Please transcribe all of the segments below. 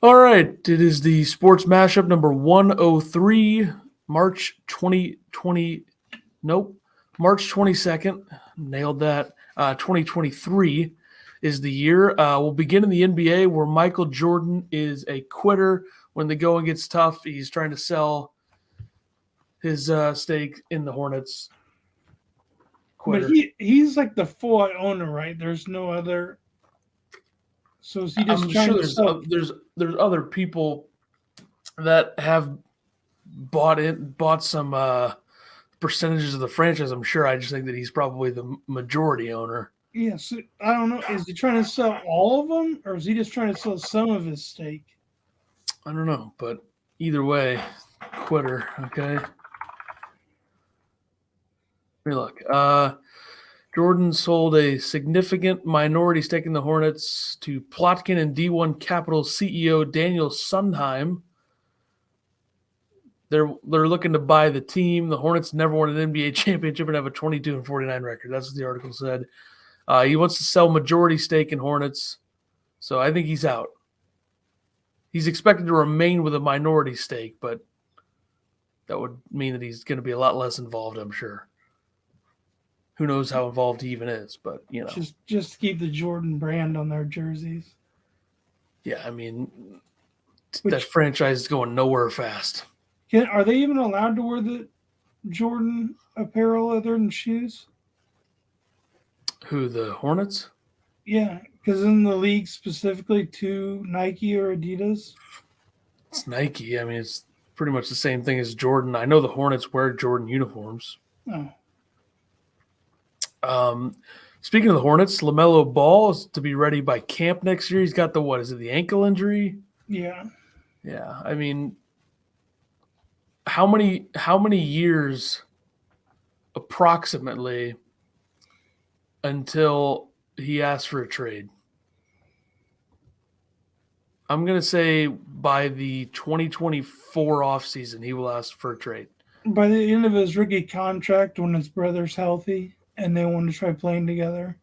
All right, it is the Sports Mashup number 103, March 2020. Nope, March 22nd. Nailed that. 2023 is the year. We'll begin in the NBA where Michael Jordan is a quitter. When the going gets tough, he's trying to sell his stake in the Hornets. But Quitter. he's like the full owner, right? There's no other. So is he just I'm trying sure to there's sell? there's other people that have bought some percentages of the franchise. I'm sure. I just think that he's probably the majority owner. Yes, I don't know. Is he trying to sell all of them, or is he just trying to sell some of his stake? I don't know, but either way, quitter. Okay. Let me look. Jordan sold a significant minority stake in the Hornets to Plotkin and D1 Capital CEO Daniel Sundheim. They're looking to buy the team. The Hornets never won an NBA championship and have a 22-49 record. That's what the article said. He wants to sell majority stake in Hornets, so I think he's out. He's expected to remain with a minority stake, but that would mean that he's going to be a lot less involved, I'm sure. Who knows how involved he even is, but Just to keep the Jordan brand on their jerseys. yeah, I mean, that Which franchise is going nowhere fast. are they even allowed to wear the Jordan apparel other than shoes? Who, the Hornets? Yeah, because in the league specifically to Nike or Adidas. It's Nike. I mean, it's pretty much the same thing as Jordan. I know the Hornets wear Jordan uniforms. Oh, Speaking of the Hornets, LaMelo Ball is to be ready by camp next year. He's got the what? Is it the ankle injury? yeah. Yeah. I mean, how many years approximately until he asks for a trade? I'm going to say by the 2024 offseason, he will ask for a trade. By the end of his rookie contract, when his brother's healthy and they want to try playing together.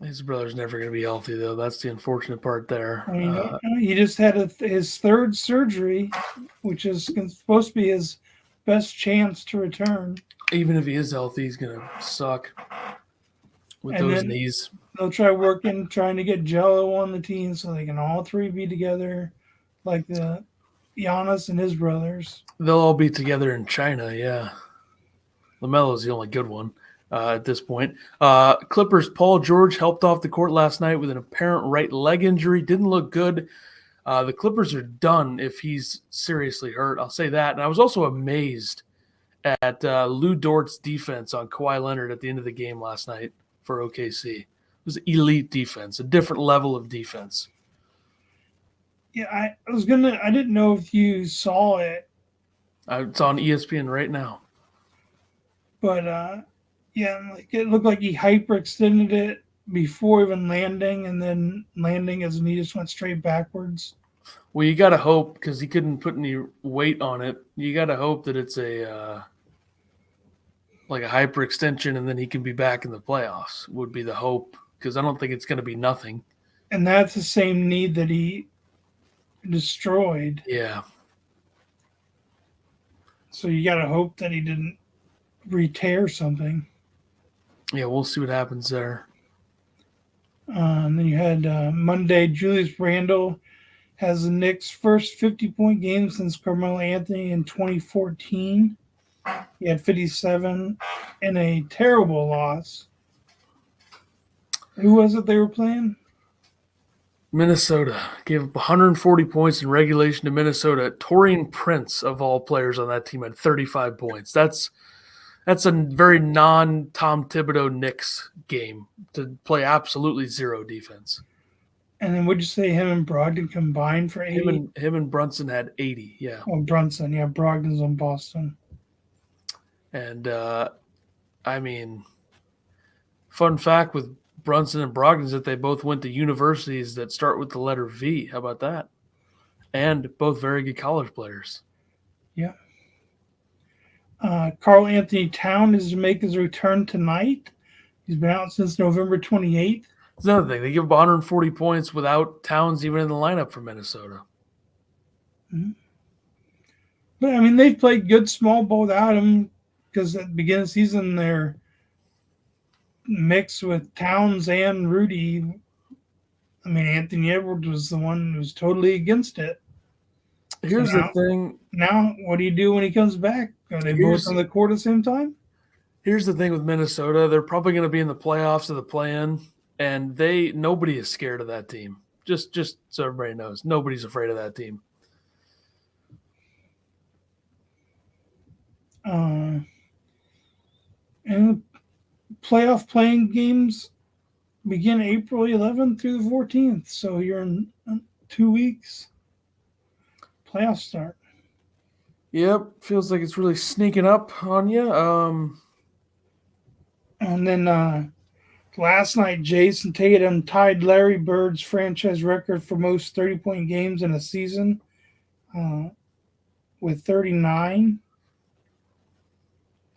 His brother's never going to be healthy, though. That's the unfortunate part there. I mean, he just had his third surgery, which is supposed to be his best chance to return. Even if he is healthy, he's going to suck with And those then knees. they'll try trying to get Jello on the team so they can all three be together, like the Giannis and his brothers. They'll all be together in China, yeah. LaMelo's the only good one at this point. Clippers' Paul George helped off the court last night with an apparent right leg injury. Didn't look good. The Clippers are done if he's seriously hurt. I'll say that. And I was also amazed at Lou Dort's defense on Kawhi Leonard at the end of the game last night for OKC. It was elite defense, a different level of defense. Yeah, I didn't know if you saw it. It's on ESPN right now. But yeah, like it looked like he hyperextended it before even landing, and then landing as he just went straight backwards. Well, you got to hope because he couldn't put any weight on it. You got to hope that it's a like a hyperextension, and then he can be back in the playoffs. Would be the hope because I don't think it's going to be nothing. And that's the same knee that he destroyed. Yeah. So you got to hope that he didn't re-tear something. Yeah, we'll see what happens there. And then you had Monday, Julius Randle has the Knicks' first 50-point game since Carmelo Anthony in 2014. He had 57 in a terrible loss. Who was it they were playing? Minnesota gave up 140 points in regulation to Minnesota. Taurean Prince, of all players on that team, had 35 points. That's a very non-Tom Thibodeau Knicks game to play absolutely zero defense. And then would you say him and Brogdon combined for 80? Him and Brunson had 80, yeah. Oh, Brunson, yeah, Brogdon's on Boston. And, I mean, fun fact with Brunson and Brogdon is that they both went to universities that start with the letter V. How about that? And both very good college players. Yeah. Carl Anthony Town is to make his return tonight. He's been out since November 28th. It's another thing. They give up 140 points without Towns even in the lineup for Minnesota. Mm-hmm. But, I mean, they've played good small ball without him because at the beginning of the season, they're mixed with Towns and Rudy. I mean, Anthony Edwards was the one who was totally against it. Here's the thing. Now, what do you do when he comes back? Are they both on the court at the same time? Here's the thing with Minnesota. They're probably going to be in the playoffs or the play-in, and nobody is scared of that team. Just so everybody knows, nobody's afraid of that team. And playoff playing games begin April 11th through the 14th. So you're in 2 weeks. Playoff start. Yep, feels like it's really sneaking up on you. And then last night, Jason Tatum tied Larry Bird's franchise record for most 30-point games in a season with 39.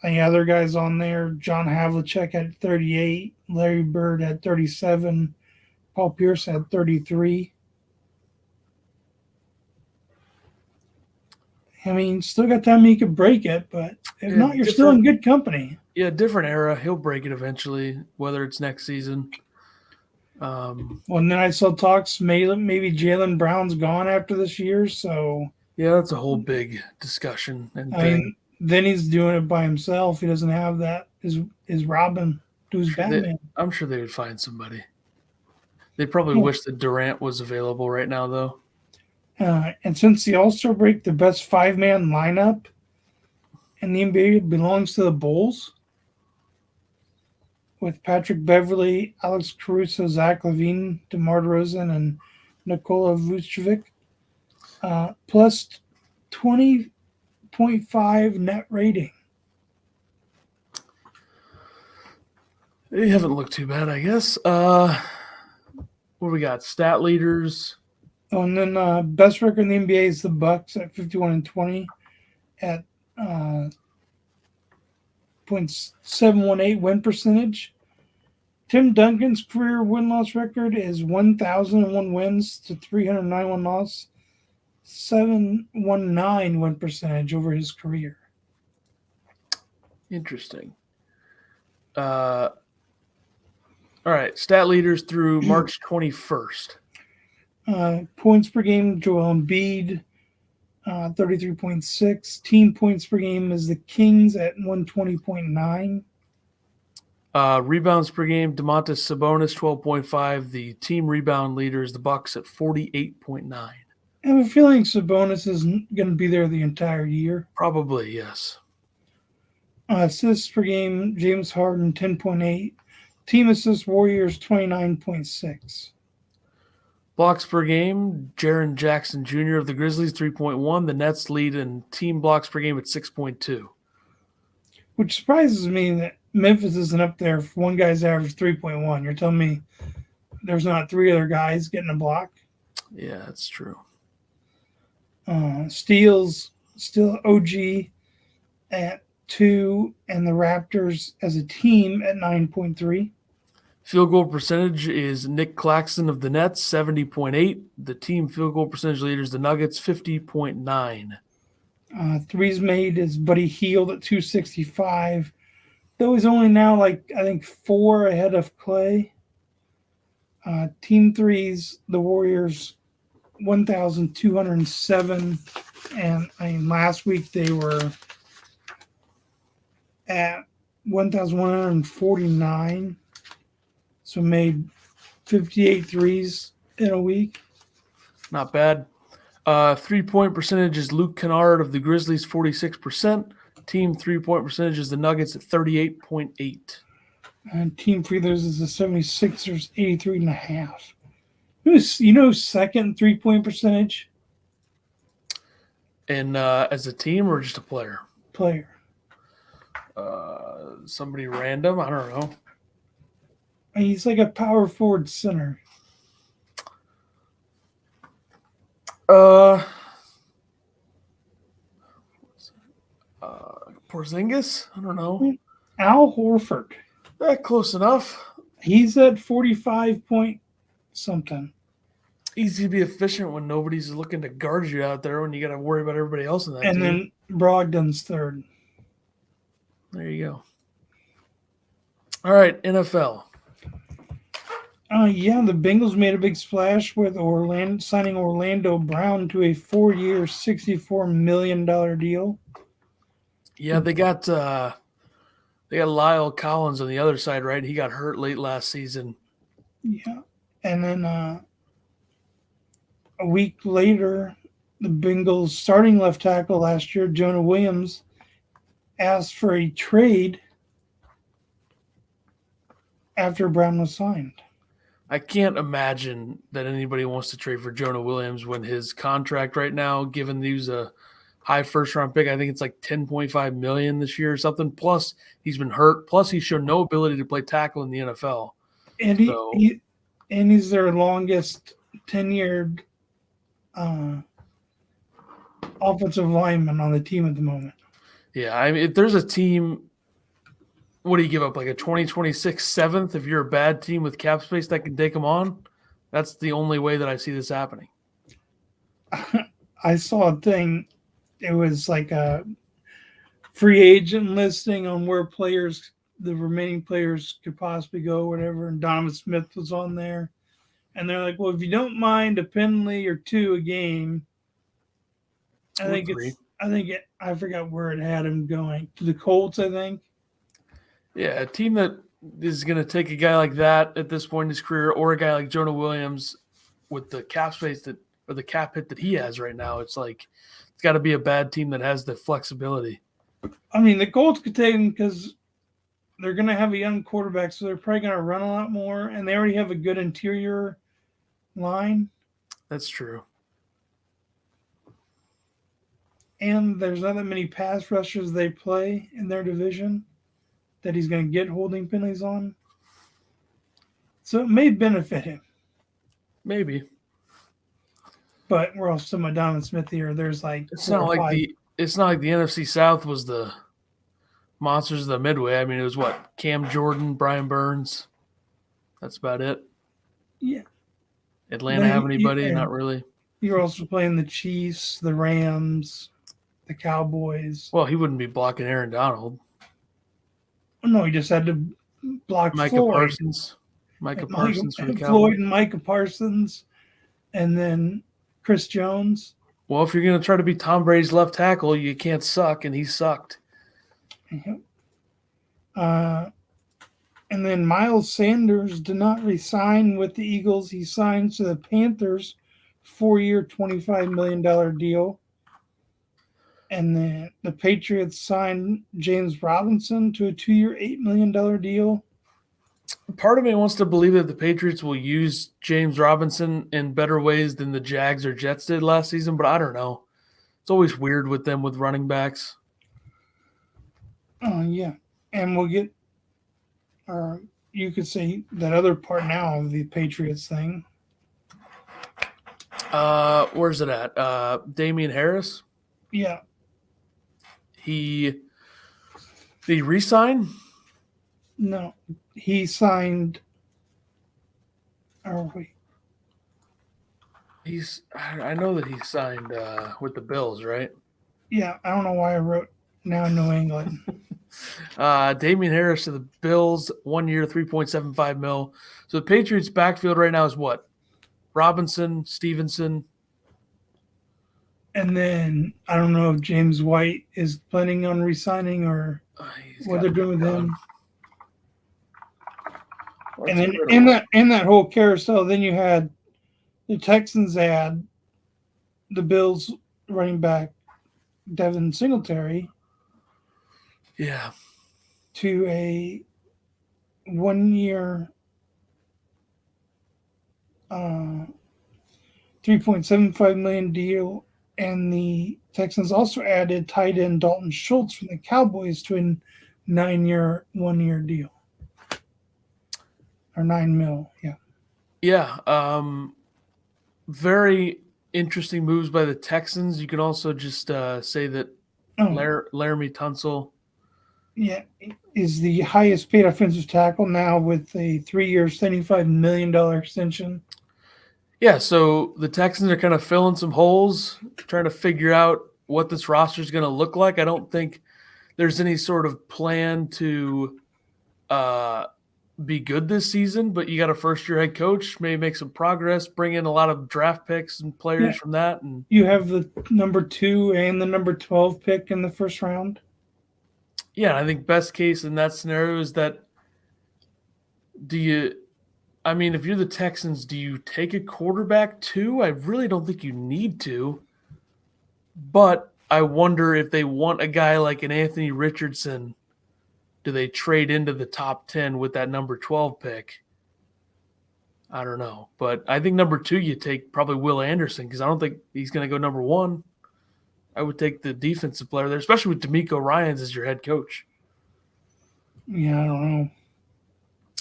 And the other guys on there, John Havlicek had 38, Larry Bird had 37, Paul Pierce had 33. I mean, still got time he could break it, but if not, you're still in good company. Yeah, different era. He'll break it eventually, whether it's next season. Well, and then I saw talks maybe Jaylen Brown's gone after this year, so yeah, that's a whole big discussion. And I mean, then he's doing it by himself. He doesn't have that. Is Robin who's Batman? I'm sure they would find somebody. They probably wish that Durant was available right now, though. And since the All-Star break, the best 5-man lineup in the NBA belongs to the Bulls, with Patrick Beverley, Alex Caruso, Zach LaVine, DeMar DeRozan, and Nikola Vucevic, plus 20.5 net rating. They haven't looked too bad, I guess. What do we got? Stat leaders. Oh, and then best record in the NBA is the Bucks at 51-20 at .718 win percentage. Tim Duncan's career win-loss record is 1,001 wins to 391 loss, 719 win percentage over his career. Interesting. All right, stat leaders through March 21st. Points per game, Joel Embiid, 33.6. Team points per game is the Kings at 120.9. Rebounds per game, Domantas Sabonis, 12.5. The team rebound leader is the Bucks at 48.9. I have a feeling Sabonis isn't going to be there the entire year. Probably, yes. Assists per game, James Harden, 10.8. Team assists, Warriors, 29.6. Blocks per game, Jaren Jackson Jr. of the Grizzlies, 3.1. The Nets lead in team blocks per game at 6.2. Which surprises me that Memphis isn't up there if one guy's average 3.1. You're telling me there's not 3 other guys getting a block? Yeah, that's true. Steals, still OG at 2, and the Raptors as a team at 9.3. Field goal percentage is Nick Claxton of the Nets, 70.8. The team field goal percentage leaders, the Nuggets, 50.9. Threes made is Buddy Hield at 265. Though he's only now, I think 4 ahead of Clay. Team threes, the Warriors, 1,207. And last week they were at 1,149. So made 58 threes in a week. Not bad. 3-point percentage is Luke Kennard of the Grizzlies, 46%. Team 3-point percentage is the Nuggets at 38.8. And team free throws is the 76ers, 83.5. Second 3-point percentage? And as a team or just a player? Player. Somebody random? I don't know. He's like a power forward center. Porzingis? I don't know. Al Horford. Close enough. He's at 45 point something. Easy to be efficient when nobody's looking to guard you out there when you got to worry about everybody else in that And team. then Brogdon's third. There you go. All right, NFL. Yeah, the Bengals made a big splash with signing Orlando Brown to a 4-year, $64 million deal. Yeah, they got Lyle Collins on the other side, right? He got hurt late last season. Yeah, and then a week later, the Bengals starting left tackle last year, Jonah Williams, asked for a trade after Brown was signed. I can't imagine that anybody wants to trade for Jonah Williams when his contract right now, given he was a high first-round pick, I think it's like $10.5 million this year or something. Plus, he's been hurt. Plus, he's shown no ability to play tackle in the NFL. And he's their longest tenured offensive lineman on the team at the moment. Yeah, I mean, if there's a team, what do you give up, like a 2026 seventh if you're a bad team with cap space that can take them on? That's the only way that I see this happening. I saw a thing. It was like a free agent listing on where the remaining players could possibly go, whatever. And Donovan Smith was on there. And they're like, well, if you don't mind a penalty or two a game, I forgot where it had him going. To the Colts, I think. Yeah, a team that is going to take a guy like that at this point in his career, or a guy like Jonah Williams with the cap space or the cap hit that he has right now, it's like it's got to be a bad team that has the flexibility. I mean, the Colts could take him because they're going to have a young quarterback, so they're probably going to run a lot more, and they already have a good interior line. That's true. And there's not that many pass rushers they play in their division that he's going to get holding penalties on. So it may benefit him. Maybe. But we're also talking about Donovan Smith here. There's like it's not like the NFC South was the monsters of the Midway. I mean, it was what? Cam Jordan, Brian Burns. That's about it. Yeah. Atlanta have anybody? Not really. You're also playing the Chiefs, the Rams, the Cowboys. Well, he wouldn't be blocking Aaron Donald. No, he just had to block Micah Floyd. Parsons. Micah Parsons from the Cowboys. Floyd and Micah Parsons, and then Chris Jones. Well, if you're going to try to be Tom Brady's left tackle, you can't suck, and he sucked. Yep. And then Miles Sanders did not re-sign with the Eagles. He signed to the Panthers, 4-year, $25 million deal. And then the Patriots signed James Robinson to a 2-year, $8 million deal. Part of me wants to believe that the Patriots will use James Robinson in better ways than the Jags or Jets did last season, but I don't know. It's always weird with them with running backs. Oh, yeah. And we'll get, or you could say that other part now of the Patriots thing. Where's it at? Damian Harris? Yeah. Did he re-sign? No. He signed. Oh, wait. I know that he signed with the Bills, right? Yeah. I don't know why I wrote now in New England. Damian Harris to the Bills, 1 year, $3.75 million. So the Patriots' backfield right now is what? Robinson, Stevenson. And then I don't know if James White is planning on re-signing or what they're doing with him. And then in that whole carousel, then you had the Texans add the Bills running back Devin Singletary. Yeah. To a 1-year, $3.75 million deal, and the Texans also added tight end Dalton Schultz from the Cowboys to a 9-year, 1-year deal. Or $9 million, yeah. Yeah. Very interesting moves by the Texans. You can also just say that Laramie Tunsil is the highest paid offensive tackle now with a 3-year, $75 million extension. Yeah, so the Texans are kind of filling some holes, trying to figure out what this roster is going to look like. I don't think there's any sort of plan to be good this season, but you got a first-year head coach, maybe make some progress, bring in a lot of draft picks and players from that. And you have the number 2 and the number 12 pick in the first round. Yeah, I think best case in that scenario is that if you're the Texans, do you take a quarterback too? I really don't think you need to. But I wonder if they want a guy like an Anthony Richardson, do they trade into the top 10 with that number 12 pick? I don't know. But I think number 2, you take probably Will Anderson because I don't think he's going to go number 1. I would take the defensive player there, especially with DeMeco Ryans as your head coach. Yeah, I don't know.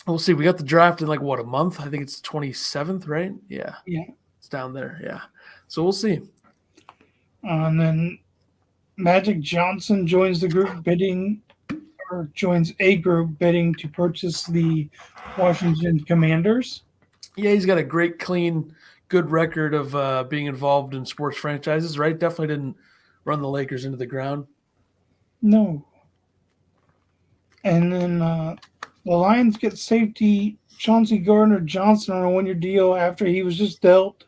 We'll see. We got the draft in a month? I think it's 27th, right? Yeah. Yeah. It's down there. Yeah. So we'll see. And then Magic Johnson joins a group bidding to purchase the Washington Commanders. Yeah, he's got a great, clean, good record of being involved in sports franchises, right? Definitely didn't run the Lakers into the ground. No. And then the Lions get safety Chauncey Gardner-Johnson on a 1-year deal after he was just dealt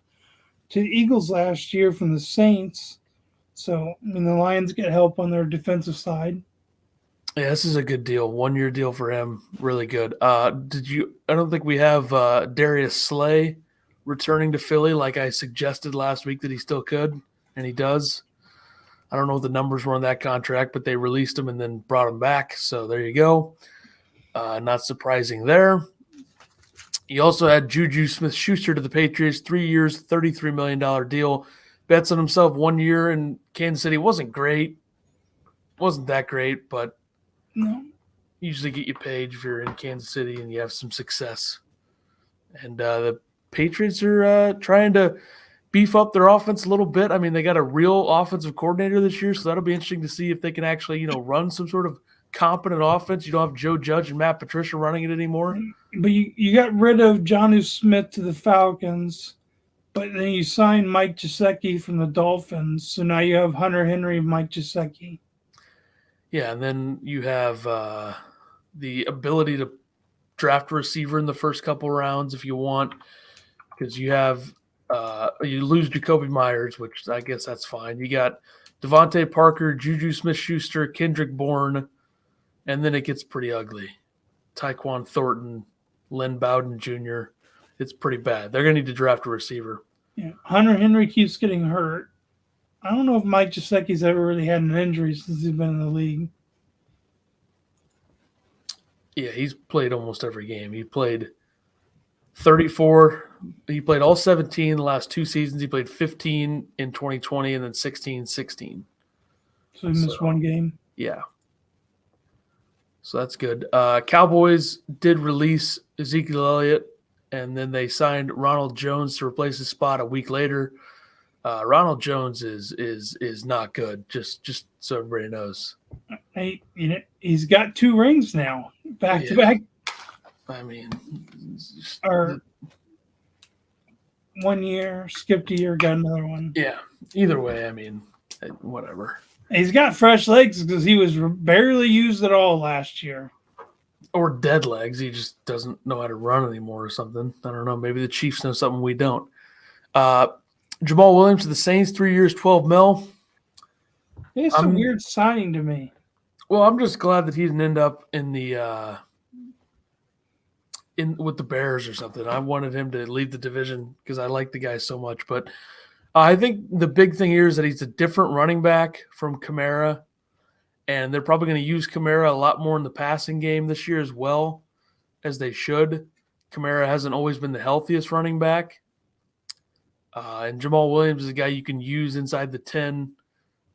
to the Eagles last year from the Saints. So, the Lions get help on their defensive side. Yeah, this is a good deal. 1-year deal for him. Really good. I don't think we have Darius Slay returning to Philly like I suggested last week that he still could, and he does. I don't know what the numbers were on that contract, but they released him and then brought him back. So there you go. Not surprising there. You also had Juju Smith-Schuster to the Patriots, 3 years, $33 million deal. Bets on himself 1 year in Kansas City. Wasn't great. Wasn't that great, but no. Usually get you paid if you're in Kansas City and you have some success. And the Patriots are trying to beef up their offense a little bit. I mean, they got a real offensive coordinator this year, so that'll be interesting to see if they can actually, run some sort of competent offense. You don't have Joe Judge and Matt Patricia running it anymore. But you got rid of Jonnu Smith to the Falcons, but then you signed Mike Gesicki from the Dolphins, so now you have Hunter Henry and Mike Gesicki. Yeah, and then you have the ability to draft a receiver in the first couple rounds if you want, because you have you lose Jacoby Myers, which I guess that's fine. You got Devontae Parker, Juju Smith-Schuster, Kendrick Bourne, and then it gets pretty ugly. Tyquan Thornton, Lynn Bowden Jr. It's pretty bad. They're going to need to draft a receiver. Yeah, Hunter Henry keeps getting hurt. I don't know if Mike Gesicki's ever really had an injury since he's been in the league. Yeah, he's played almost every game. He played 34. He played all 17 the last 2 seasons. He played 15 in 2020 and then 16. So he missed 1 game? Yeah. So that's good. Cowboys did release Ezekiel Elliott, and then they signed Ronald Jones to replace his spot a week later. Ronald Jones is not good, just so everybody knows. He's got 2 rings now, back to back. I mean, or 1 year, skipped a year, got another one. Yeah. Either way, I mean, whatever. He's got fresh legs because he was barely used at all last year. Or dead legs. He just doesn't know how to run anymore or something. I don't know. Maybe the Chiefs know something we don't. Jamal Williams to the Saints, 3 years, $12 million. It's a weird signing to me. Well, I'm just glad that he didn't end up in the with the Bears or something. I wanted him to leave the division because I like the guy so much. But I think the big thing here is that he's a different running back from Kamara, and they're probably going to use Kamara a lot more in the passing game this year as well, as they should. Kamara hasn't always been the healthiest running back. And Jamal Williams is a guy you can use inside the 10.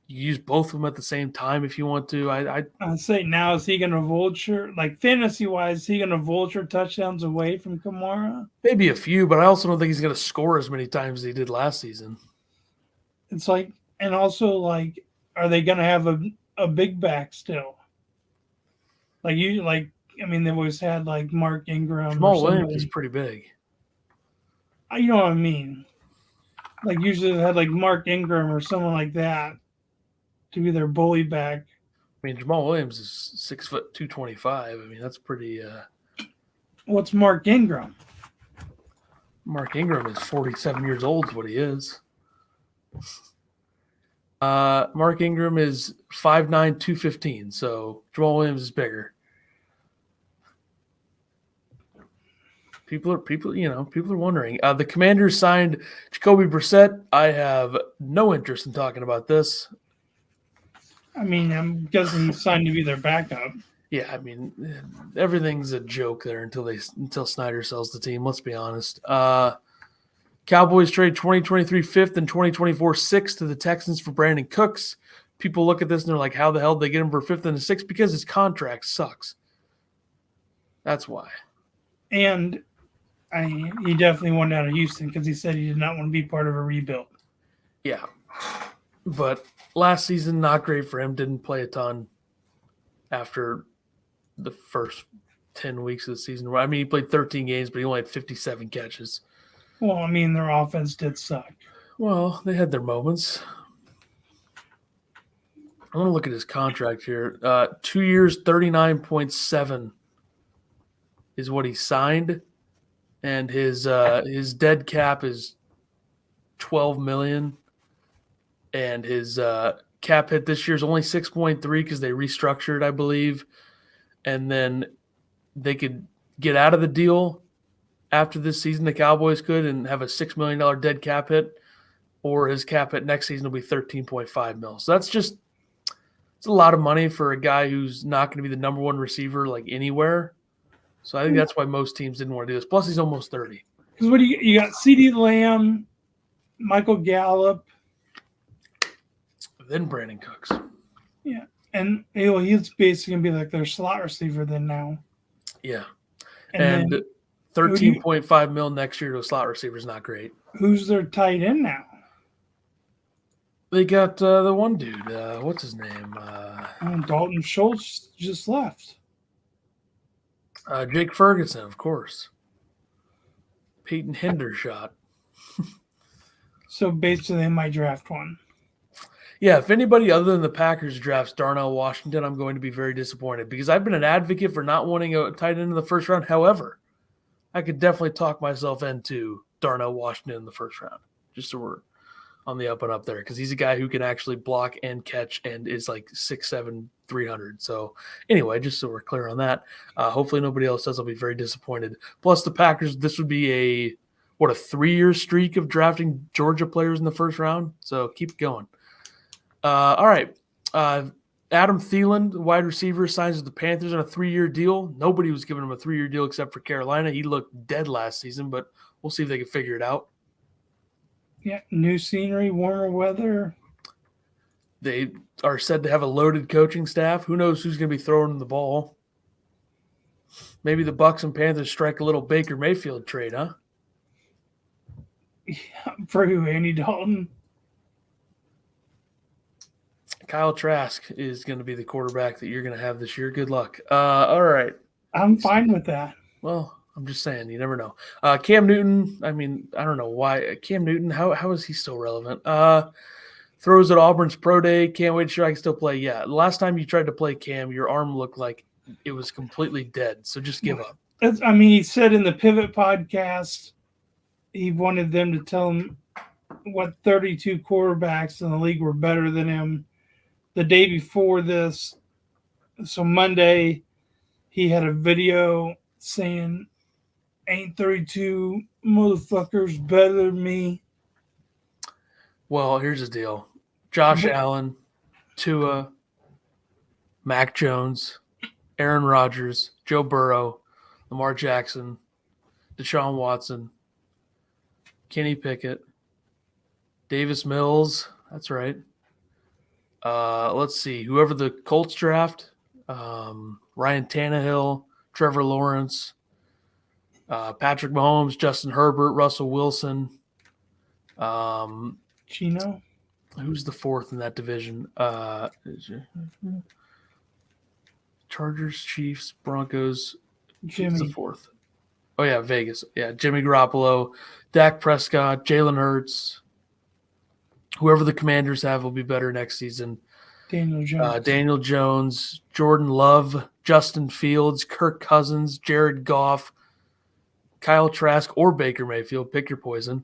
You use both of them at the same time if you want to. I'd say now, is he going to vulture, like fantasy-wise, is he going to vulture touchdowns away from Kamara? Maybe a few, but I also don't think he's going to score as many times as he did last season. It's like, and also like, are they going to have a big back still? They've always had like Mark Ingram or Jamal Williams is somebody. pretty big. You know what I mean? Like usually they had like Mark Ingram or someone like that to be their bully back. I mean, Jamal Williams is 6'2", 225. I mean, that's pretty. What's Mark Ingram? Mark Ingram is 47 years old. Is what he is. Mark Ingram is 5'9", 215. So Jamal Williams is bigger. People are wondering. The Commanders signed Jacoby Brissett. I have no interest in talking about this. I mean, I'm guessing he's signed to be their backup. Yeah, I mean, everything's a joke there until Snyder sells the team. Let's be honest. Cowboys trade 2023 fifth and 2024 sixth to the Texans for Brandon Cooks. People look at this and they're like, how the hell did they get him for fifth and a sixth? Because his contract sucks. That's why. And he definitely wanted out of Houston because he said he did not want to be part of a rebuild. Yeah. But last season, not great for him. Didn't play a ton after the first 10 weeks of the season. I mean, he played 13 games, but he only had 57 catches. Well, I mean, their offense did suck. Well, they had their moments. I want to look at his contract here. 2 years, 39.7 is what he signed, and his dead cap is $12 million, and his cap hit this year is only 6.3 because they restructured, I believe, and then they could get out of the deal after this season. The Cowboys could and have a $6 million dead cap hit, or his cap hit next season will be 13.5 mil. So it's a lot of money for a guy who's not going to be the number one receiver like anywhere. So I think that's why most teams didn't want to do this. Plus, he's almost 30. Because what do you got? CeeDee Lamb, Michael Gallup, Then Brandon Cooks. Yeah, and he's basically gonna be like their slot receiver then now. Yeah, and 13.5 mil next year to a slot receiver is not great. Who's their tight end now? They got the one dude. What's his name? Dalton Schultz just left. Jake Ferguson, of course. Peyton Hendershot. So basically, they might draft one. Yeah, if anybody other than the Packers drafts Darnell Washington, I'm going to be very disappointed because I've been an advocate for not wanting a tight end in the first round. However, I could definitely talk myself into Darnell Washington in the first round, just so we're on the up and up there, because he's a guy who can actually block and catch and is like 6'7", 300. So anyway, just so we're clear on that, hopefully nobody else does. I'll be very disappointed. Plus the Packers, this would be a 3-year streak of drafting Georgia players in the first round. So keep going. All right. Adam Thielen, the wide receiver, signs with the Panthers on a 3-year deal. Nobody was giving him a 3-year deal except for Carolina. He looked dead last season, but we'll see if they can figure it out. Yeah, new scenery, warmer weather. They are said to have a loaded coaching staff. Who knows who's going to be throwing the ball? Maybe the Bucs and Panthers strike a little Baker Mayfield trade, huh? Yeah, for who? Andy Dalton? Kyle Trask is going to be the quarterback that you're going to have this year. Good luck. All right. I'm fine with that. Well, I'm just saying, you never know. Cam Newton, I mean, I don't know why. Cam Newton, how is he still relevant? Throws at Auburn's pro day. Can't wait, sure I can still play. Yeah, the last time you tried to play Cam, your arm looked like it was completely dead. So just give up. He said in the Pivot podcast, he wanted them to tell him what 32 quarterbacks in the league were better than him. The day before this, so Monday, he had a video saying, "Ain't 32 motherfuckers better than me." Well, here's the deal. Josh Allen, Tua, Mac Jones, Aaron Rodgers, Joe Burrow, Lamar Jackson, Deshaun Watson, Kenny Pickett, Davis Mills. That's right. Let's see. Whoever the Colts draft, Ryan Tannehill, Trevor Lawrence, Patrick Mahomes, Justin Herbert, Russell Wilson. Chino? Who's the fourth in that division? Trying Chargers, Chiefs, Broncos. Who's the Jimmy. fourth? Oh, yeah, Vegas. Yeah, Jimmy Garoppolo, Dak Prescott, Jalen Hurts. Whoever the Commanders have will be better next season. Daniel Jones, Jordan Love, Justin Fields, Kirk Cousins, Jared Goff, Kyle Trask, or Baker Mayfield. Pick your poison.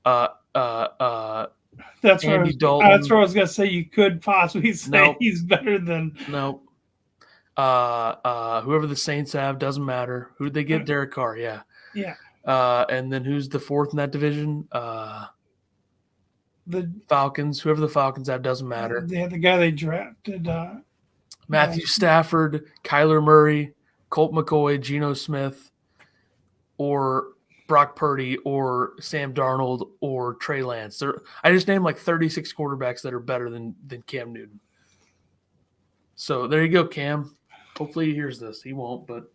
That's Andy where Dalton. That's where I was gonna say you could possibly say Nope. he's better than. Nope. Whoever the Saints have, doesn't matter. Who did they get? Derek Carr, yeah. Yeah. And then who's the fourth in that division? The Falcons. Whoever the Falcons have, doesn't matter. They had the guy they drafted. Matthew Stafford, Kyler Murray, Colt McCoy, Geno Smith, or Brock Purdy, or Sam Darnold, or Trey Lance. I just named like 36 quarterbacks that are better than Cam Newton. So there you go, Cam. Hopefully he hears this. He won't, but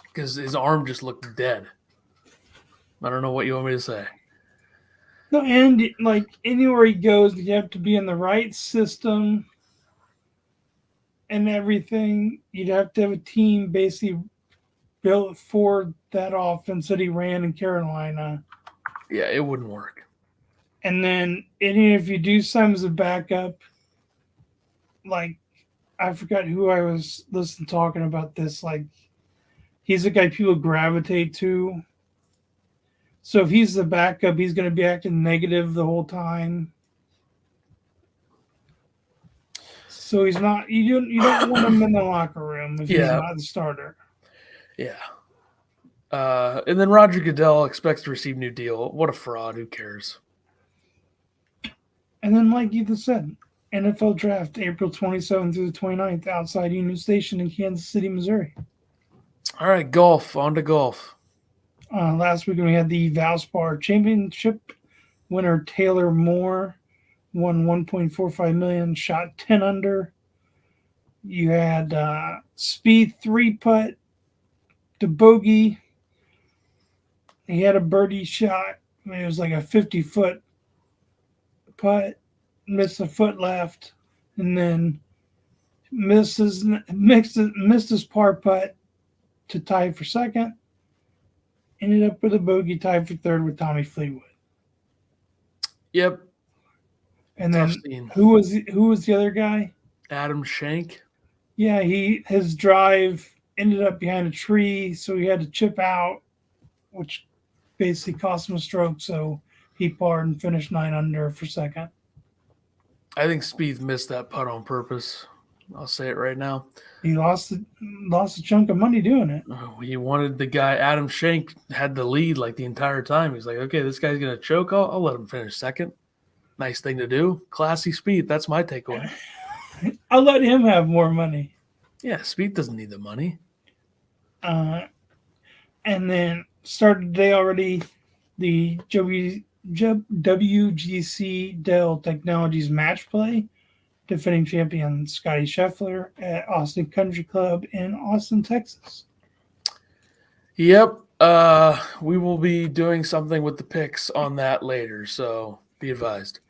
because his arm just looked dead. I don't know what you want me to say. No, and like anywhere he goes, you have to be in the right system and everything. You'd have to have a team basically built for that offense that he ran in Carolina. Yeah, it wouldn't work. And then if you do some as a backup, like I forgot who I was listening talking about this. Like he's a guy people gravitate to. So if he's the backup, he's going to be acting negative the whole time. So he's not. You don't want him in the locker room if he's not the starter. Yeah. And then Roger Goodell expects to receive new deal. What a fraud! Who cares? And then, like you just said, NFL draft April 27th through the 29th outside Union Station in Kansas City, Missouri. All right, golf. On to golf. Last weekend we had the Valspar Championship winner Taylor Moore won $1.45 million, shot 10 under. You had Speed 3-putt to bogey. He had a birdie shot. It was like a 50-foot putt, missed a foot left, and then missed his par putt to tie for second. Ended up with a bogey, tied for third with Tommy Fleetwood. Yep. And then who was the other guy? Adam Schenk. Yeah, his drive ended up behind a tree, so he had to chip out, which basically cost him a stroke. So he parred and finished 9 under for second. I think Spieth missed that putt on purpose. I'll say it right now. He lost a chunk of money doing it. He wanted the guy. Adam Schenk had the lead like the entire time. He's like, okay, this guy's gonna choke. I'll let him finish second. Nice thing to do. Classy Spieth. That's my takeaway. I'll let him have more money. Yeah, Spieth doesn't need the money. And then started today already the WGC Dell Technologies match play. Defending champion Scotty Scheffler at Austin Country Club in Austin, Texas. Yep. We will be doing something with the picks on that later, so be advised.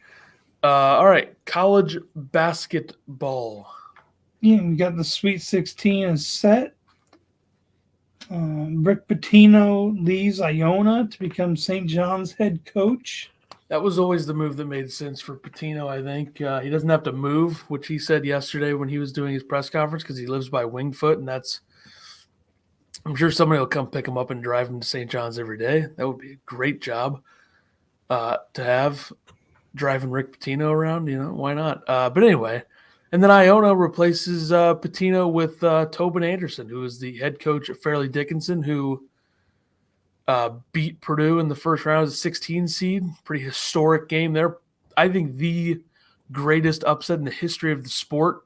All right, college basketball. Yeah, we got the Sweet 16 is set. Rick Pitino leaves Iona to become St. John's head coach. That was always the move that made sense for Pitino, I think. He doesn't have to move, which he said yesterday when he was doing his press conference, because he lives by Wingfoot, and I'm sure somebody will come pick him up and drive him to St. John's every day. That would be a great job to have, driving Rick Pitino around. Why not? But anyway, and then Iona replaces Pitino with Tobin Anderson, who is the head coach at Fairleigh Dickinson, who beat Purdue in the first round as a 16 seed. Pretty historic game there. I think the greatest upset in the history of the sport,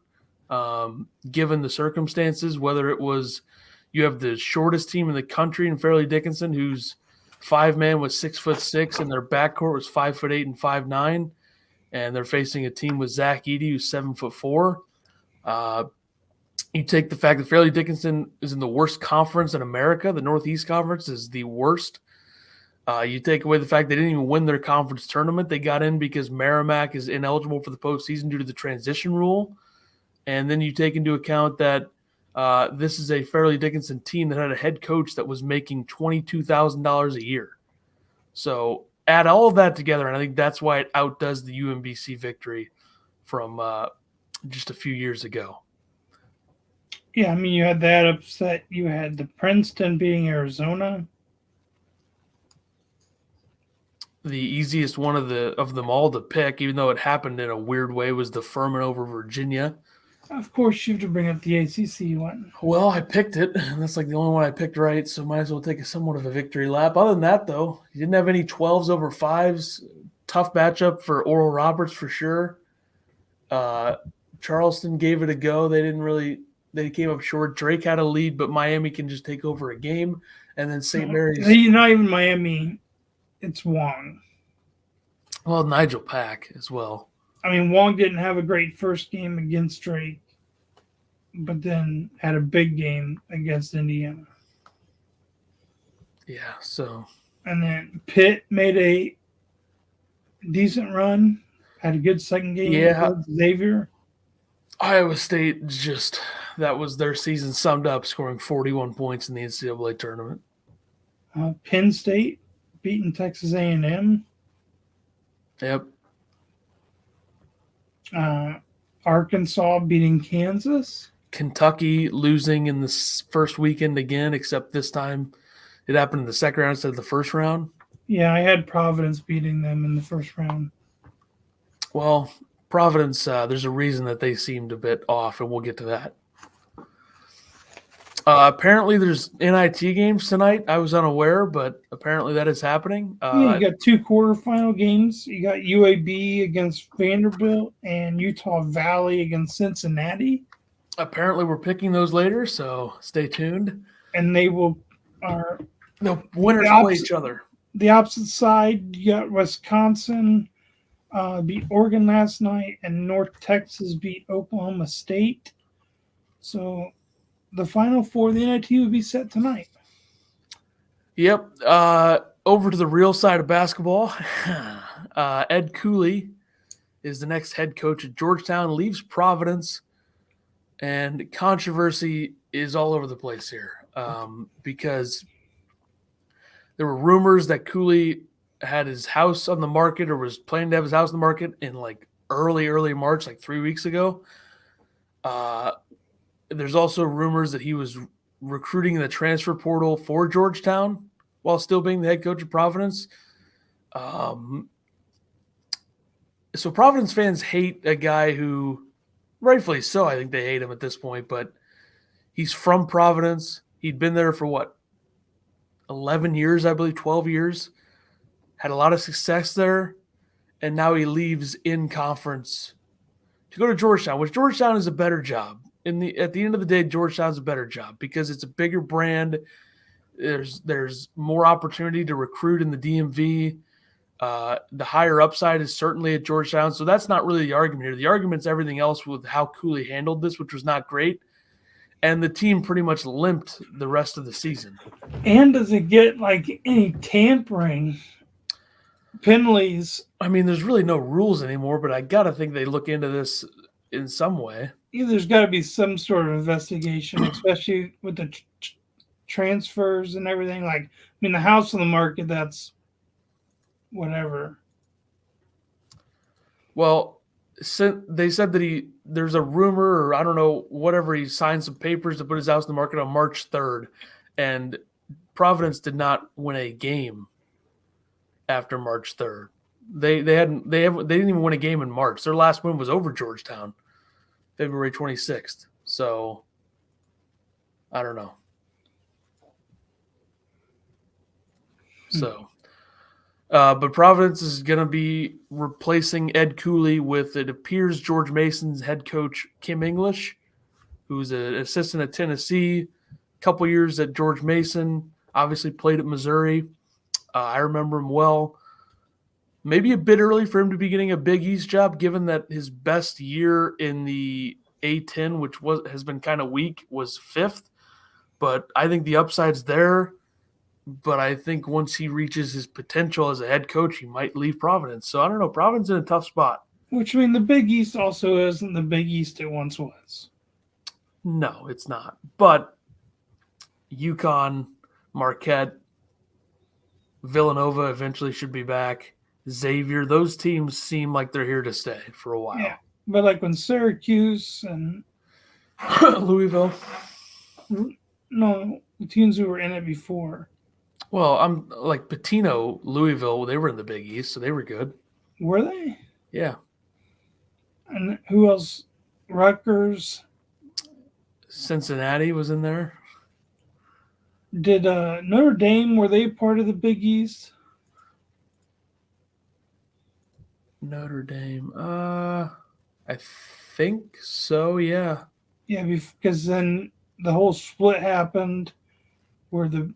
given the circumstances, whether it was you have the shortest team in the country in Fairleigh Dickinson, whose 5-man was 6'6", and their backcourt was 5'8" and 5'9", and they're facing a team with Zach Edey, who's 7'4". You take the fact that Fairleigh Dickinson is in the worst conference in America. The Northeast Conference is the worst. You take away the fact they didn't even win their conference tournament. They got in because Merrimack is ineligible for the postseason due to the transition rule. And then you take into account that this is a Fairleigh Dickinson team that had a head coach that was making $22,000 a year. So add all of that together, and I think that's why it outdoes the UMBC victory from just a few years ago. Yeah, I mean, you had that upset. You had the Princeton beating Arizona. The easiest one of them all to pick, even though it happened in a weird way, was the Furman over Virginia. Of course, you have to bring up the ACC one. Well, I picked it. That's like the only one I picked right, so might as well take somewhat of a victory lap. Other than that, though, you didn't have any 12s over 5s. Tough matchup for Oral Roberts for sure. Charleston gave it a go. They came up short. Drake had a lead, but Miami can just take over a game. And then St. Mary's. Not even Miami. It's Wong. Well, Nigel Pack as well. I mean, Wong didn't have a great first game against Drake, but then had a big game against Indiana. Yeah, so. And then Pitt made a decent run, had a good second game against Xavier. Iowa State that was their season summed up, scoring 41 points in the NCAA tournament. Penn State beating Texas A&M. Yep. Arkansas beating Kansas. Kentucky losing in the first weekend again, except this time it happened in the second round instead of the first round. Yeah, I had Providence beating them in the first round. Well, Providence, there's a reason that they seemed a bit off, and we'll get to that. Apparently, there's NIT games tonight. I was unaware, but apparently that is happening. You got 2 quarterfinal games. You got UAB against Vanderbilt and Utah Valley against Cincinnati. Apparently, we're picking those later, so stay tuned. And the winners play each other. The opposite side, you got Wisconsin beat Oregon last night, and North Texas beat Oklahoma State. So the Final Four of the NIT would be set tonight. Yep. Over to the real side of basketball. Ed Cooley is the next head coach at Georgetown, leaves Providence, and controversy is all over the place here because there were rumors that Cooley had his house on the market or was planning to have his house on the market in like early March, like 3 weeks ago. There's also rumors that he was recruiting in the transfer portal for Georgetown while still being the head coach of Providence. So Providence fans hate a guy who, rightfully so, I think they hate him at this point, but he's from Providence. He'd been there for 11 years, I believe, 12 years. Had a lot of success there, and now he leaves in conference to go to Georgetown, which Georgetown is a better job. At the end of the day, Georgetown's a better job because it's a bigger brand. There's more opportunity to recruit in the DMV. The higher upside is certainly at Georgetown, so that's not really the argument here. The argument's everything else with how Cooley handled this, which was not great. And the team pretty much limped the rest of the season. And does it get any tampering penalties? I mean, there's really no rules anymore, but I got to think they look into this in some way. There's got to be some sort of investigation, especially with the transfers and everything. The house on the market, that's whatever. Well, they said that there's a rumor, or I don't know, whatever, he signed some papers to put his house in the market on March 3rd, and Providence did not win a game after March 3rd. They didn't even win a game in March. Their last win was over Georgetown, February 26th. So I don't know. So, but Providence is going to be replacing Ed Cooley with, it appears, George Mason's head coach, Kim English, who's an assistant at Tennessee, a couple years at George Mason, obviously played at Missouri. I remember him well. Maybe a bit early for him to be getting a Big East job, given that his best year in the A-10, which has been kind of weak, was 5th. But I think the upside's there. But I think once he reaches his potential as a head coach, he might leave Providence. So I don't know. Providence in a tough spot. Which, I mean, the Big East also isn't the Big East it once was. No, it's not. But UConn, Marquette, Villanova eventually should be back. Xavier, those teams seem like they're here to stay for a while. Yeah. But like when Syracuse and Louisville. No, the teams who were in it before. Well, I'm like Patino, Louisville, they were in the Big East, so they were good. Were they? Yeah. And who else? Rutgers. Cincinnati was in there. Did Notre Dame, were they part of the Big East? Notre Dame. I think so, yeah. Yeah, because then the whole split happened where the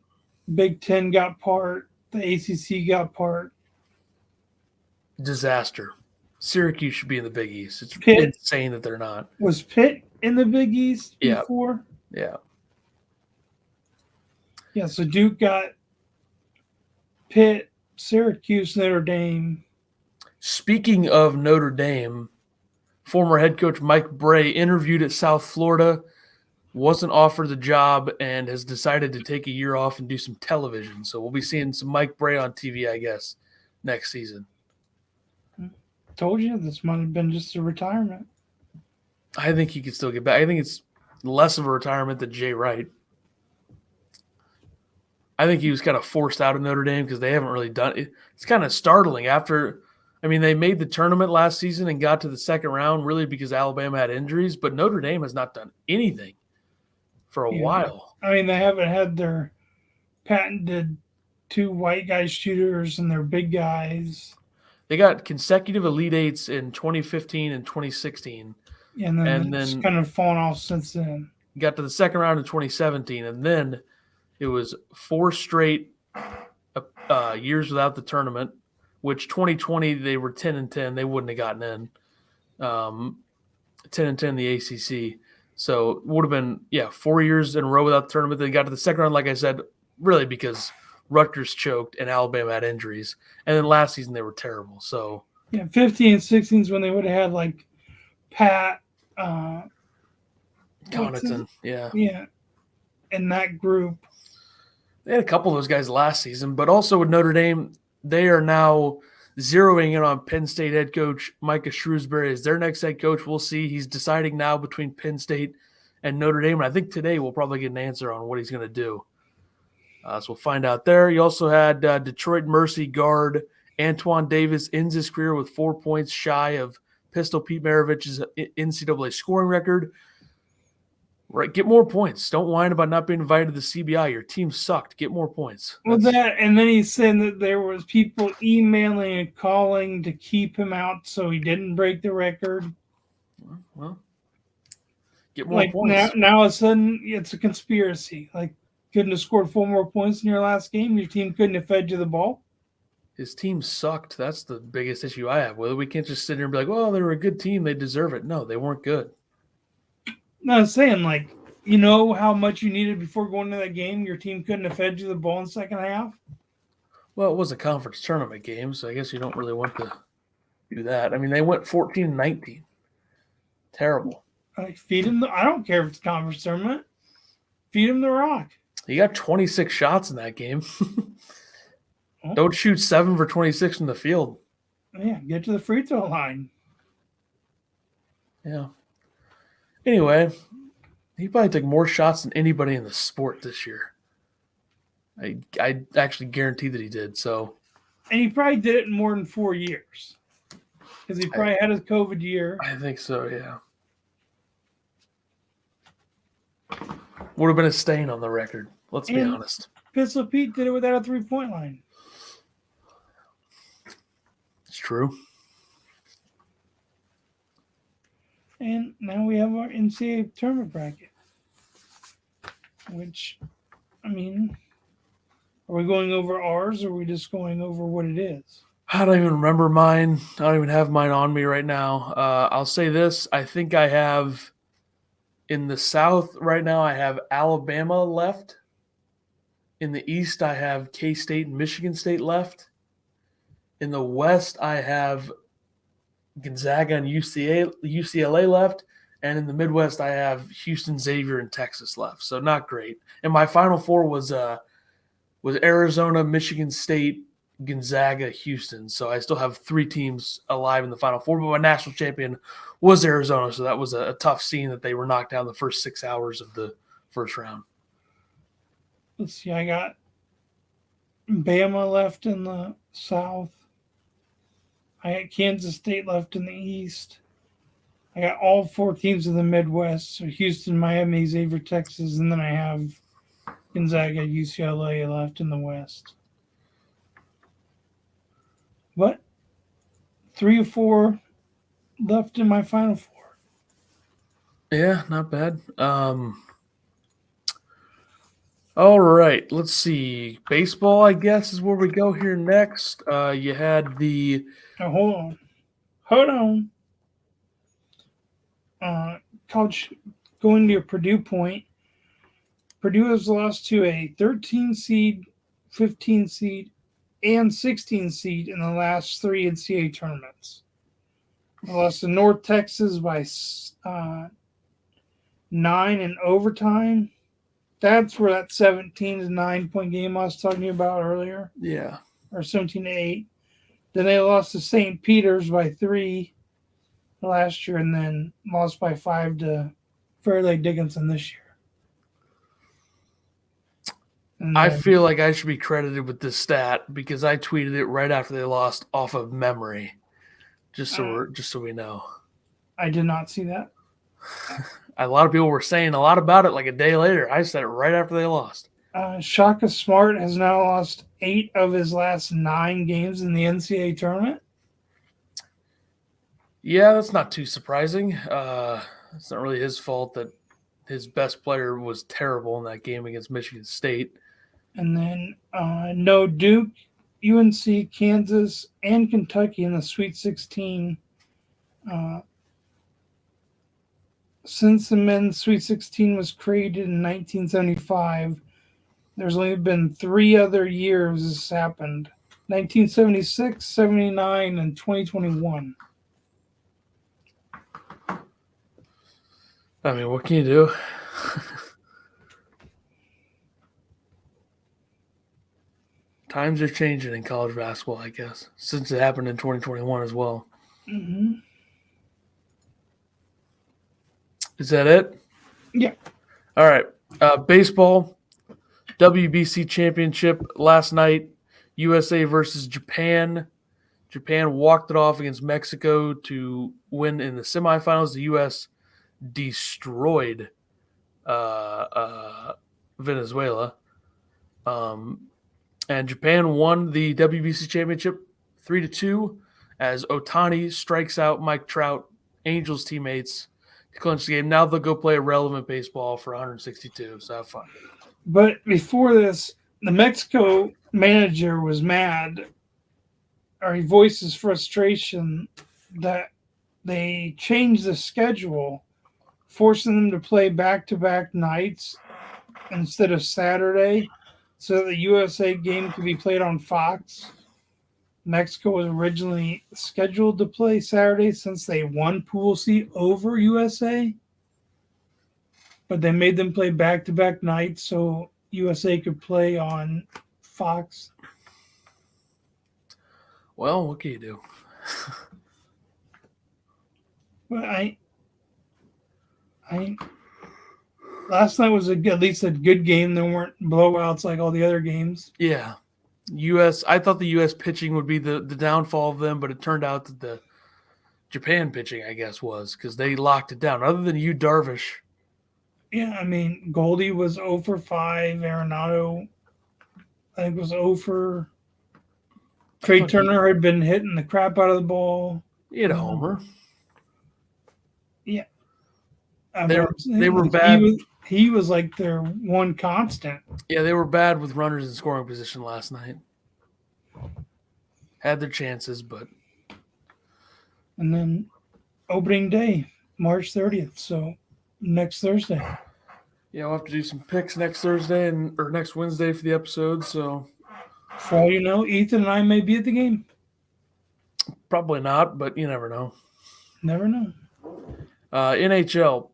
Big Ten got part, the ACC got part. Disaster. Syracuse should be in the Big East. It's Pitt. insane that they're not. Was Pitt in the Big East before? Yeah. Yeah, so Duke got Pitt, Syracuse, Notre Dame. Speaking of Notre Dame, former head coach Mike Bray interviewed at South Florida, wasn't offered the job, and has decided to take a year off and do some television. So we'll be seeing some Mike Bray on TV, I guess, next season. Told you this might have been just a retirement. I think he could still get back. I think it's less of a retirement than Jay Wright. I think he was kind of forced out of Notre Dame because they haven't really done it. It's kind of startling after – I mean, they made the tournament last season and got to the second round really because Alabama had injuries, but Notre Dame has not done anything for a while. I mean, they haven't had their patented two white guy shooters and their big guys. They got consecutive Elite Eights in 2015 and 2016. And then it's kind of fallen off since then. Got to the second round in 2017, and then it was 4 straight years without the tournament, which 2020 they were 10-10. They wouldn't have gotten in. 10-10 in the ACC. So it would have been, 4 years in a row without the tournament. They got to the second round, like I said, really because Rutgers choked and Alabama had injuries. And then last season they were terrible. So 15 and 16 is when they would have had like Pat Connaughton, yeah, in that group. They had a couple of those guys last season, but also with Notre Dame, they are now zeroing in on Penn State head coach Micah Shrewsbury as their next head coach. We'll see. He's deciding now between Penn State and Notre Dame, and I think today we'll probably get an answer on what he's going to do. So we'll find out there. You also had Detroit Mercy guard Antoine Davis ends his career with 4 points shy of Pistol Pete Maravich's NCAA scoring record. Right, get more points. Don't whine about not being invited to the CBI. Your team sucked. Get more points. Well, and then he said that there was people emailing and calling to keep him out so he didn't break the record. Well, get more points. Now all of a sudden it's a conspiracy. Like, couldn't have scored 4 more points in your last game. Your team couldn't have fed you the ball. His team sucked. That's the biggest issue I have. Whether we can't just sit here and be like, well, they were a good team. They deserve it. No, they weren't good. No, I'm saying, like, you know how much you needed before going to that game? Your team couldn't have fed you the ball in the second half? Well, it was a conference tournament game, so I guess you don't really want to do that. I mean, they went 14-19. Terrible. Feed him I don't care if it's a conference tournament. Feed him the rock. He got 26 shots in that game. Don't shoot 7 for 26 from the field. Yeah, get to the free throw line. Yeah. Anyway, he probably took more shots than anybody in the sport this year. I actually guarantee that he did. So, and he probably did it in more than 4 years because he probably had his COVID year. I think so. Yeah. Would have been a stain on the record. Let's be honest. Pistol Pete did it without a 3-point line. It's true. And now we have our NCAA tournament bracket. Which, I mean, are we going over ours or are we just going over what it is? I don't even remember mine. I don't even have mine on me right now. I'll say this. I think I have, in the South right now, I have Alabama left. In the East, I have K-State and Michigan State left. In the West, I have Gonzaga and UCLA left. And in the Midwest, I have Houston, Xavier, and Texas left. So not great. And my Final Four was Arizona, Michigan State, Gonzaga, Houston. So I still have 3 teams alive in the Final Four. But my national champion was Arizona. So that was a tough scene that they were knocked down the first 6 hours of the first round. Let's see. I got Bama left in the South. I got Kansas State left in the East. I got all 4 teams in the Midwest. So Houston, Miami, Xavier, Texas. And then I have Gonzaga, UCLA left in the West. But 3 or 4 left in my Final Four. Yeah, not bad. All right, let's see. Baseball, I guess, is where we go here next. You had the Now, hold on. College, going to your Purdue point. Purdue has lost to a 13 seed, 15 seed, and 16 seed in the last 3 NCAA tournaments. They lost to North Texas by 9 in overtime. That's where that 17-9 point game I was talking to you about earlier. Yeah. Or 17-8. Then they lost to St. Peter's by 3 last year, and then lost by 5 to Fairleigh Dickinson this year. I feel like I should be credited with this stat because I tweeted it right after they lost off of memory, just so we know. I did not see that. A lot of people were saying a lot about it like a day later. I said it right after they lost. Shaka Smart has now lost 8 of his last 9 games in the NCAA tournament. Yeah, that's not too surprising. It's not really his fault that his best player was terrible in that game against Michigan State. And then no Duke, UNC, Kansas, and Kentucky in the Sweet 16. Since the men's Sweet 16 was created in 1975, there's only been 3 other years this happened. 1976, 79, and 2021. I mean, what can you do? Times are changing in college basketball, I guess, since it happened in 2021 as well. Mm-hmm. Is that it? Yeah. All right. Baseball, WBC championship last night, USA versus Japan. Japan walked it off against Mexico to win in the semifinals. The U.S. destroyed Venezuela. And Japan won the WBC championship 3-2 as Ohtani strikes out Mike Trout, Angels teammates, to clinch the game. Now they'll go play a relevant baseball for 162, so have fun. But before this, the Mexico manager was mad, or he voiced his frustration that they changed the schedule, forcing them to play back-to-back nights instead of Saturday, so that the USA game could be played on Fox. Mexico was originally scheduled to play Saturday since they won Pool C over USA, but they made them play back-to-back nights so USA could play on Fox. Well, what can you do? But last night was at least a good game. There weren't blowouts like all the other games. Yeah. I thought the U.S. pitching would be the downfall of them, but it turned out that the Japan pitching, I guess, was because they locked it down. Other than Yu Darvish. Yeah, I mean, Goldie was 0 for 5. Arenado, I think, was 0 for. Trey Turner had been hitting the crap out of the ball. He had a homer. Yeah. They were bad. He was like their one constant. Yeah, they were bad with runners in scoring position last night. Had their chances, but. And then opening day, March 30th. So next Thursday. Yeah, we'll have to do some picks next Thursday or next Wednesday for the episode. So, for all you know, Ethan and I may be at the game. Probably not, but you never know. Never know. NHL.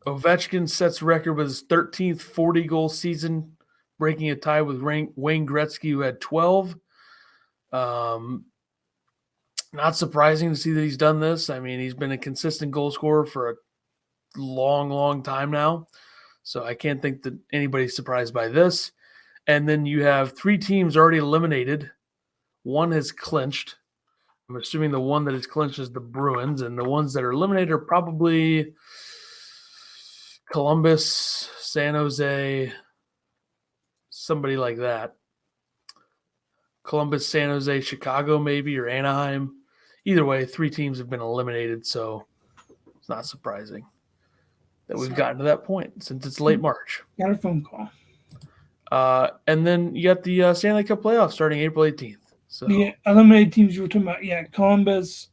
Ovechkin sets record with his 13th 40-goal season, breaking a tie with Wayne Gretzky, who had 12. Not surprising to see that he's done this. I mean, he's been a consistent goal scorer for a long, long time now. So I can't think that anybody's surprised by this. And then you have 3 teams already eliminated. One has clinched. I'm assuming the one that is clinched is the Bruins. And the ones that are eliminated are probably Columbus, San Jose, somebody like that. Columbus, San Jose, Chicago maybe, or Anaheim. Either way, 3 teams have been eliminated, so it's not surprising that we've gotten to that point since it's late March. Got a phone call. And then you got the Stanley Cup playoffs starting April 18th. So The eliminated teams you were talking about, Columbus,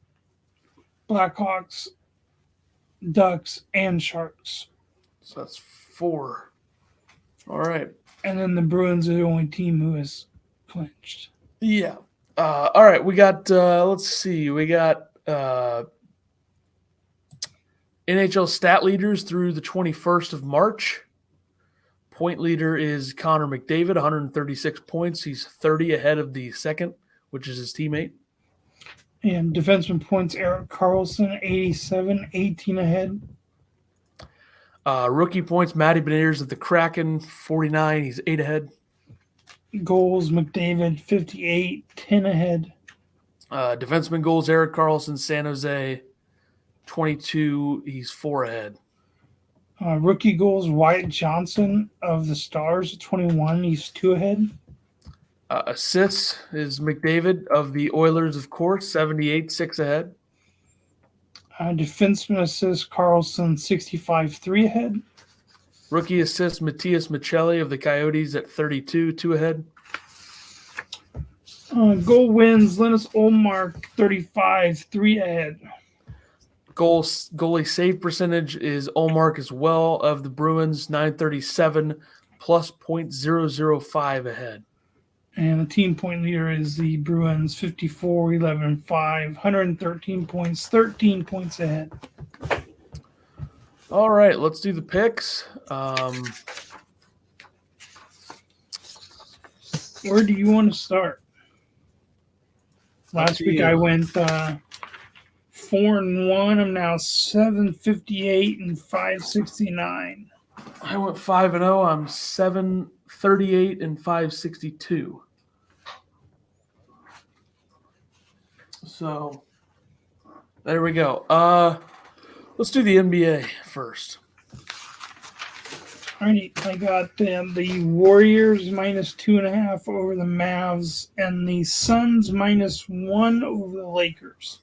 Blackhawks, Ducks, and Sharks. So that's 4. All right. And then the Bruins are the only team who has clinched. Yeah. All right. We got, let's see. We got NHL stat leaders through the 21st of March. Point leader is Connor McDavid, 136 points. He's 30 ahead of the second, which is his teammate. And defenseman points, Erik Karlsson, 87, 18 ahead. Rookie points, Matty Beniers at the Kraken, 49. He's 8 ahead. Goals, McDavid, 58, 10 ahead. Defenseman goals, Erik Karlsson, San Jose, 22. He's 4 ahead. Rookie goals, Wyatt Johnson of the Stars, 21. He's 2 ahead. Assists is McDavid of the Oilers, of course, 78, 6 ahead. Defenseman assists, Karlsson, 65, 3 ahead. Rookie assists, Matthias Michelli of the Coyotes at 32, 2 ahead. Goal wins, Linus Ullmark, 35, 3 ahead. Goalie save percentage is Ullmark as well of the Bruins, 937 plus .005 ahead. And the team point leader is the Bruins, 54, 11, 5, 113 points, 13 points ahead. All right, let's do the picks. Where do you want to start? Last week I went 4-1. I'm now 758 and 569. I went 5-0. I'm 738 and 562. So there we go. Let's do the NBA first. All right, I got the Warriors -2.5 over the Mavs and the Suns -1 over the Lakers.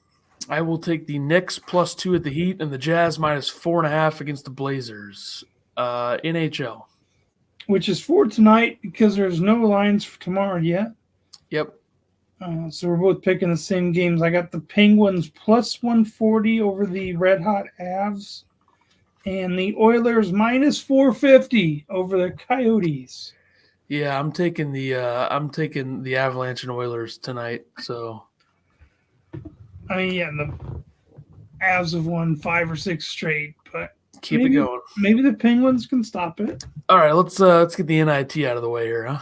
I will take the Knicks +2 at the Heat and the Jazz -4.5 against the Blazers. NHL. Which is for tonight because there's no lines for tomorrow yet. Yep. So we're both picking the same games. I got the Penguins +140 over the Red Hot Avs. And the Oilers -450 over the Coyotes. Yeah, I'm taking the Avalanche and Oilers tonight. So, I mean, the Avs have won 5 or 6 straight, but keep it going. Maybe the Penguins can stop it. All right, let's get the NIT out of the way here, huh?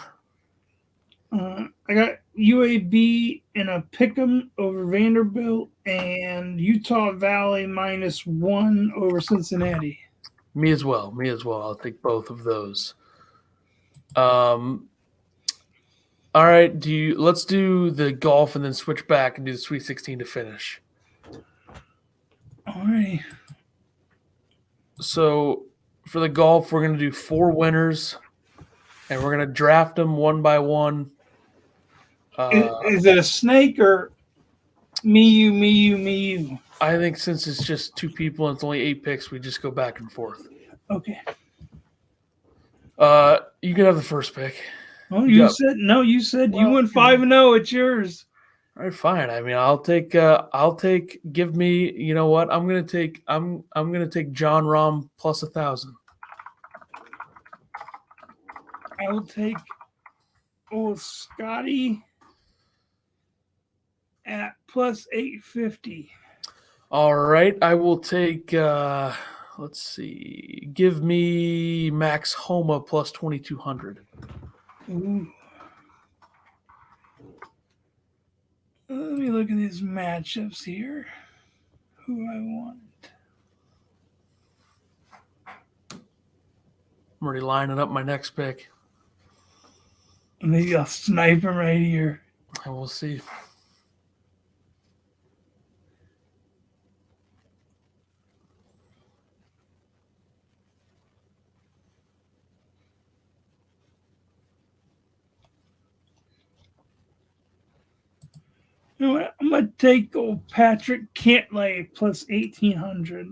I got UAB in a pick'em over Vanderbilt and Utah Valley -1 over Cincinnati. Me as well. I'll take both of those. All right, let's do the golf and then switch back and do the Sweet 16 to finish. All right. So for the golf, we're going to do 4 winners, and we're going to draft them one by one. Is it a snake or me, you? I think since it's just 2 people and it's only 8 picks, we just go back and forth. Okay. You can have the first pick. Oh, you said you went 5-0. It's yours. All right, fine. I mean, I'll take. Give me. You know what? I'm gonna take John Rahm plus 1,000. I will take Scotty at plus 850. All right, I will take. Let's see. Give me Max Homa plus 2,200. Ooh. Let me look at these matchups here. Who I want. I'm already lining up my next pick. Maybe I'll snipe him right here. And we'll see. You know what? I'm gonna take old Patrick Cantlay plus 1,800.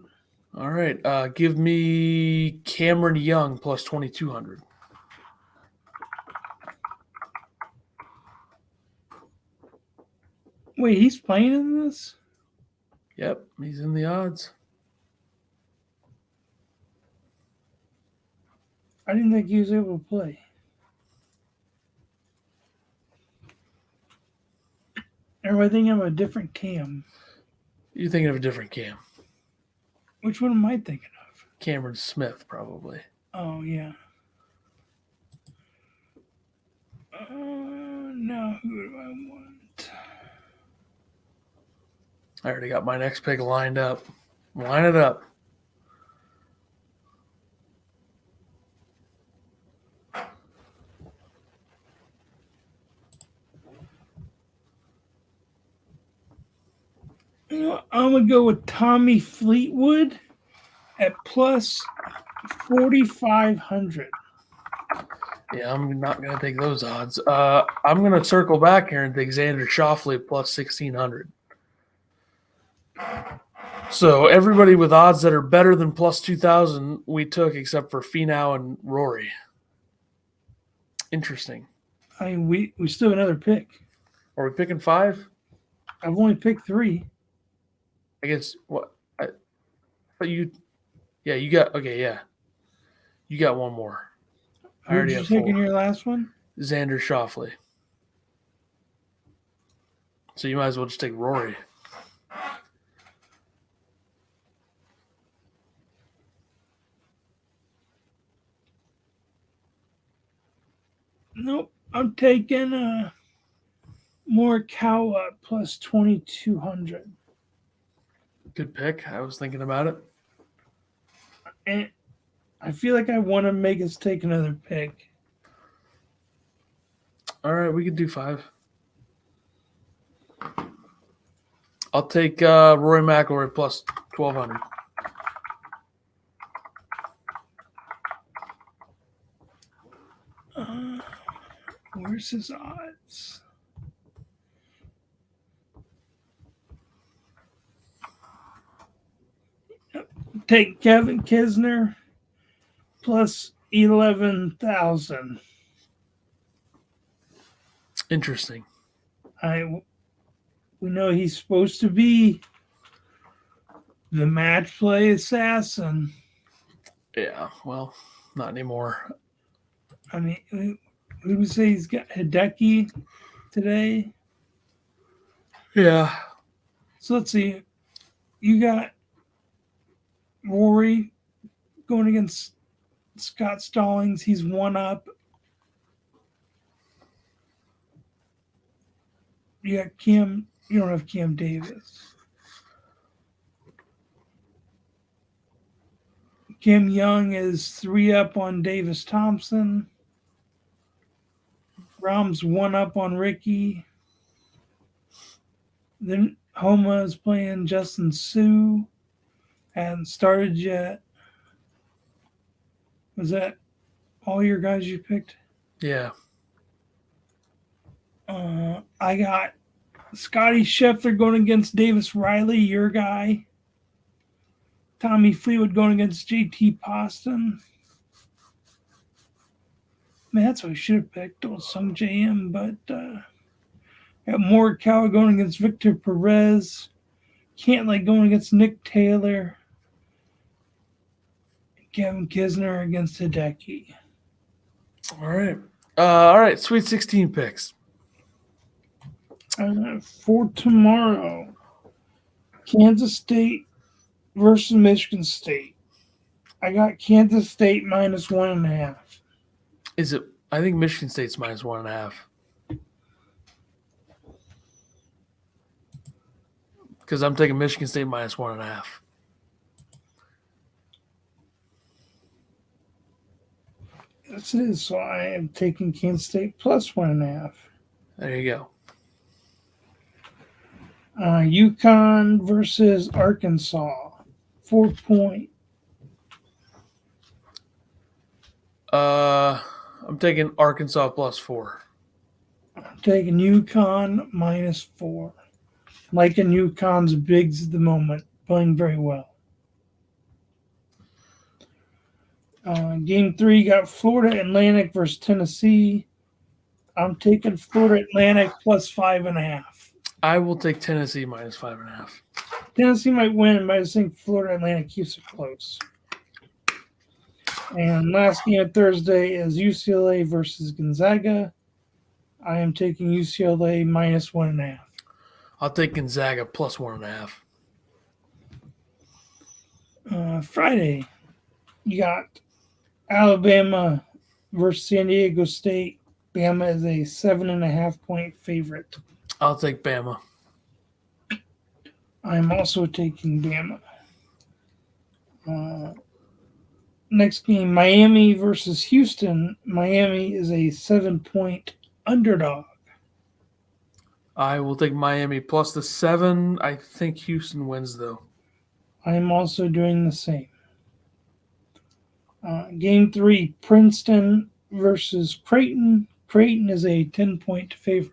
All right, give me Cameron Young plus 2,200. Wait, he's playing in this? Yep, he's in the odds. I didn't think he was able to play. Everybody thinking I'm a different Cam. You're thinking of a different Cam. Which one am I thinking of? Cameron Smith, probably. Oh, yeah. Now who do I want? I already got my next pick lined up. Line it up. You know, I'm going to go with Tommy Fleetwood at plus 4,500. Yeah, I'm not going to take those odds. I'm going to circle back here and take Xander Schauffele plus 1,600. So everybody with odds that are better than plus 2,000 we took except for Finau and Rory. Interesting. I mean, we still have another pick. Are we picking 5? I've only picked 3. I guess what? But you, yeah, you got okay, yeah, you got one more. I Who already did you have take 4. in your last one? Xander Schauffele. So you might as well just take Rory. Nope. I'm taking Morikawa plus 2,200. Good pick. I was thinking about it. And I feel like I want to make us take another pick. All right, we can do 5. I'll take Rory McIlroy plus 1,200. Where's his odds? Take Kevin Kisner plus 11,000. Interesting. We know he's supposed to be the match play assassin. Yeah, well, not anymore. I mean, who would say he's got Hideki today? Yeah. So let's see. You got Rory going against Scott Stallings. He's 1 up. You got Cam. You don't have Cam Davis. Cam Young is 3 up on Davis Thompson. Rahm's 1 up on Ricky. Then Homa is playing Justin Sue. Hasn't started yet. Was that all your guys you picked? Yeah. I got Scotty Scheffler going against Davis Riley, your guy. Tommy Fleetwood going against JT Poston. Man, that's what we should have picked. Old Sung JM, but got Morikawa going against Victor Perez. Cantlay going against Nick Taylor. Kevin Kisner against Hideki. All right. All right. Sweet 16 picks. For tomorrow, Kansas State versus Michigan State. I got Kansas State minus 1.5. Is it? I think Michigan State's minus 1.5. Because I'm taking Michigan State minus 1.5. Yes, it is. So I am taking Kansas State plus 1.5. There you go. UConn versus Arkansas. 4 point. I'm taking Arkansas plus 4. I'm taking UConn minus 4. Liking UConn's bigs at the moment, playing very well. Game 3 got Florida Atlantic versus Tennessee. I'm taking Florida Atlantic plus 5.5. I will take Tennessee minus 5.5. Tennessee might win, but I just think Florida Atlantic keeps it close. And last game of Thursday is UCLA versus Gonzaga. I am taking UCLA minus 1.5. I'll take Gonzaga plus 1.5. Friday, you got Alabama versus San Diego State. Bama is a 7.5 point favorite. I'll take Bama. I'm also taking Bama. Next game, Miami versus Houston. Miami is a 7-point underdog. I will take Miami plus the 7. I think Houston wins, though. I'm also doing the same. Game 3, Princeton versus Creighton. Creighton is a 10-point favorite.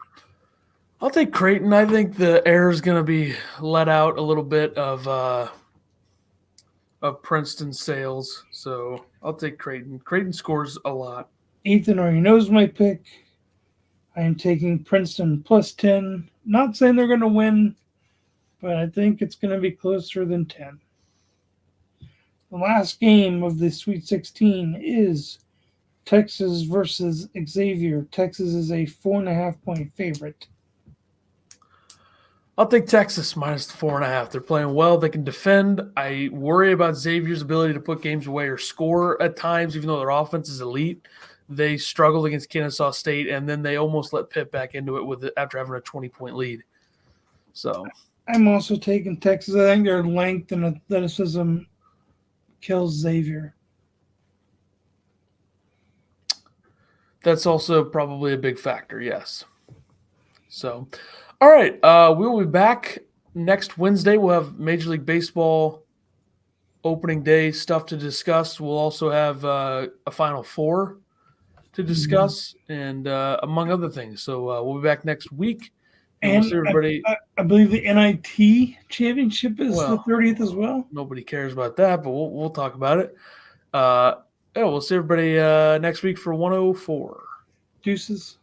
I'll take Creighton. I think the air is going to be let out a little bit of Princeton sails, so I'll take Creighton. Creighton scores a lot. Ethan already knows my pick. I am taking Princeton plus 10. Not saying they're going to win, but I think it's going to be closer than 10. The last game of the Sweet 16 is Texas versus Xavier. Texas is a 4.5 point favorite. I'll take Texas minus the 4.5. They're playing well. They can defend. I worry about Xavier's ability to put games away or score at times, even though their offense is elite. They struggled against Kennesaw State, and then they almost let Pitt back into it after having a 20-point lead. So I'm also taking Texas. I think their length and athleticism kills Xavier. That's also probably a big factor, yes. So, all right, we'll be back next Wednesday. We'll have Major League Baseball opening day stuff to discuss. We'll also have a Final Four to discuss, and among other things. So we'll be back next week. And we'll see everybody. I believe the NIT championship is the 30th as well. Nobody cares about that, but we'll talk about it. We'll see everybody next week for 104. Deuces.